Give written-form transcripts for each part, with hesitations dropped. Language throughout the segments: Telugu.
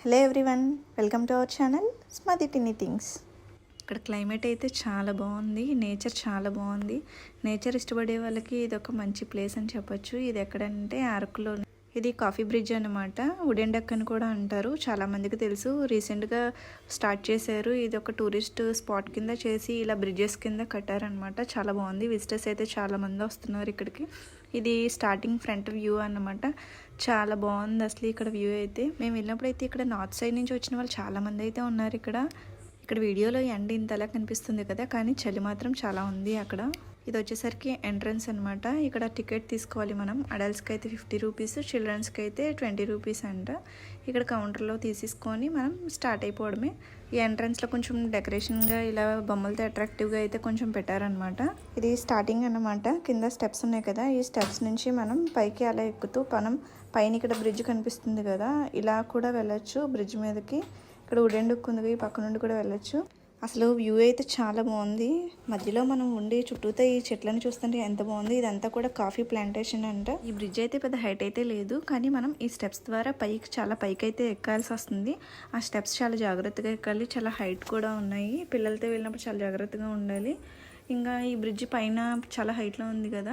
Hello everyone, welcome to our channel స్మతి టిన్ని థింగ్స్. ఇక్కడ క్లైమేట్ అయితే చాలా బాగుంది, నేచర్ చాలా బాగుంది. నేచర్ ఇష్టపడే వాళ్ళకి ఇది ఒక మంచి ప్లేస్ అని చెప్పొచ్చు. ఇది ఎక్కడంటే అరకులో. ఇది కాఫీ బ్రిడ్జ్ అనమాట. వుడెన్ డక్ అని కూడా అంటారు, చాలా మందికి తెలుసు. రీసెంట్గా స్టార్ట్ చేశారు. ఇది ఒక టూరిస్ట్ స్పాట్ కింద చేసి ఇలా బ్రిడ్జెస్ కింద కట్టారనమాట. చాలా బాగుంది. విజిటర్స్ అయితే చాలా మంది వస్తున్నారు ఇక్కడికి. ఇది స్టార్టింగ్ ఫ్రంట్ వ్యూ అన్నమాట. చాలా బాగుంది అసలు ఇక్కడ వ్యూ అయితే. మేము వెళ్ళినప్పుడు అయితే ఇక్కడ నార్త్ సైడ్ నుంచి వచ్చిన వాళ్ళు చాలా మంది అయితే ఉన్నారు ఇక్కడ. వీడియోలో ఎండ ఇంతలా కనిపిస్తుంది కదా, కానీ చలి మాత్రం చాలా ఉంది అక్కడ. ఇది వచ్చేసరికి ఎంట్రన్స్ అనమాట. ఇక్కడ టికెట్ తీసుకోవాలి మనం. అడల్ట్స్కి అయితే 50 రూపీస్, చిల్డ్రన్స్కి అయితే 20 రూపీస్ అంట. ఇక్కడ కౌంటర్లో తీసేసుకొని మనం స్టార్ట్ అయిపోవడమే. ఈ ఎంట్రన్స్లో కొంచెం డెకరేషన్గా ఇలా బొమ్మలతో అట్రాక్టివ్గా అయితే కొంచెం పెట్టారనమాట. ఇది స్టార్టింగ్ అన్నమాట. కింద స్టెప్స్ ఉన్నాయి కదా, ఈ స్టెప్స్ నుంచి మనం పైకి అలా ఎక్కుతూ మనం పైన ఇక్కడ బ్రిడ్జ్ కనిపిస్తుంది కదా, ఇలా కూడా వెళ్ళొచ్చు బ్రిడ్జ్ మీదకి. ఇక్కడ వుడెన్ డక్ ఉంది, ఈ పక్క నుండి కూడా వెళ్ళొచ్చు. అసలు వ్యూ అయితే చాలా బాగుంది. మధ్యలో మనం ఉండి చుట్టూతో ఈ చెట్లను చూస్తుంటే ఎంత బాగుంది. ఇదంతా కూడా కాఫీ ప్లాంటేషన్ అంట. ఈ బ్రిడ్జ్ అయితే పెద్ద హైట్ అయితే లేదు, కానీ మనం ఈ స్టెప్స్ ద్వారా చాలా పైకి అయితే ఎక్కాల్సి వస్తుంది. ఆ స్టెప్స్ చాలా జాగ్రత్తగా ఎక్కాలి. చాలా హైట్ కూడా ఉన్నాయి. పిల్లలతో వెళ్ళినప్పుడు చాలా జాగ్రత్తగా ఉండాలి. ఇంకా ఈ బ్రిడ్జ్ పైన చాలా హైట్లో ఉంది కదా,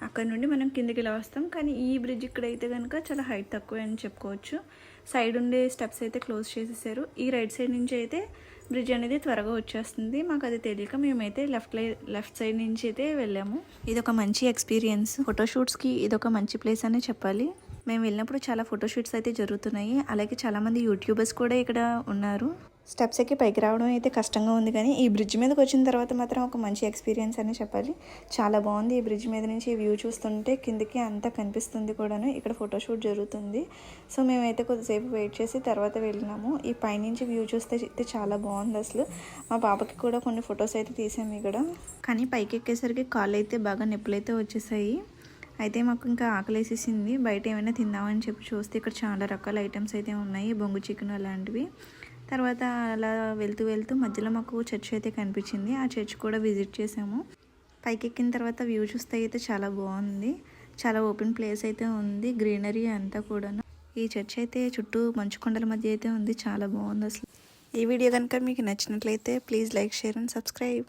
అక్కడ నుండి మనం కిందకి ఇలా వస్తాం. కానీ ఈ బ్రిడ్జ్ ఇక్కడైతే కనుక చాలా హైట్ తక్కువే అని చెప్పుకోవచ్చు. సైడ్ ఉండే స్టెప్స్ అయితే క్లోజ్ చేసేసారు. ఈ రైట్ సైడ్ నుంచి అయితే బ్రిడ్జ్ అనేది త్వరగా వచ్చేస్తుంది. మాకు అది తెలియక మేమైతే లెఫ్ట్ సైడ్ నుంచి అయితే వెళ్ళాము. ఇది ఒక మంచి ఎక్స్పీరియన్స్. ఫోటోషూట్స్కి ఇది ఒక మంచి ప్లేస్ అనే చెప్పాలి. మేము వెళ్ళినప్పుడు చాలా ఫోటోషూట్స్ అయితే జరుగుతున్నాయి. అలాగే చాలామంది యూట్యూబర్స్ కూడా ఇక్కడ ఉన్నారు. స్టెప్స్ ఎక్కి పైకి రావడం అయితే కష్టంగా ఉంది, కానీ ఈ బ్రిడ్జ్ మీదకి వచ్చిన తర్వాత మాత్రం ఒక మంచి ఎక్స్పీరియన్స్ అని చెప్పాలి. చాలా బాగుంది. ఈ బ్రిడ్జ్ మీద నుంచి వ్యూ చూస్తుంటే కిందకి అంతా కనిపిస్తుంది కూడాను. ఇక్కడ ఫోటోషూట్ జరుగుతుంది. సో మేమైతే కొద్దిసేపు వెయిట్ చేసి తర్వాత వెళ్ళినాము. ఈ పైనుంచి వ్యూ చూస్తే అయితే చాలా బాగుంది అసలు. మా పాపకి కూడా కొన్ని ఫొటోస్ అయితే తీసాము ఇక్కడ. కానీ పైకి ఎక్కేసరికి కాళ్ళు అయితే బాగా నొప్పులు అయితే వచ్చేసాయి. అయితే మాకు ఇంకా ఆకలేసేసింది. బయట ఏమైనా తిందామని చెప్పి చూస్తే ఇక్కడ చాలా రకాల ఐటమ్స్ అయితే ఉన్నాయి, బొంగు చికెన్ అలాంటివి. తర్వాత అలా వెళ్తూ మధ్యలో మాకు చర్చ్ అయితే కనిపించింది. ఆ చర్చ్ కూడా విజిట్ చేసాము. పైకి ఎక్కిన తర్వాత వ్యూ చూస్తే అయితే చాలా బాగుంది. చాలా ఓపెన్ ప్లేస్ అయితే ఉంది, గ్రీనరీ అంతా కూడా. ఈ చర్చ్ అయితే చుట్టూ మంచు కొండల మధ్య అయితే ఉంది. చాలా బాగుంది అసలు. ఈ వీడియో కనుక మీకు నచ్చినట్లయితే please like, share and subscribe.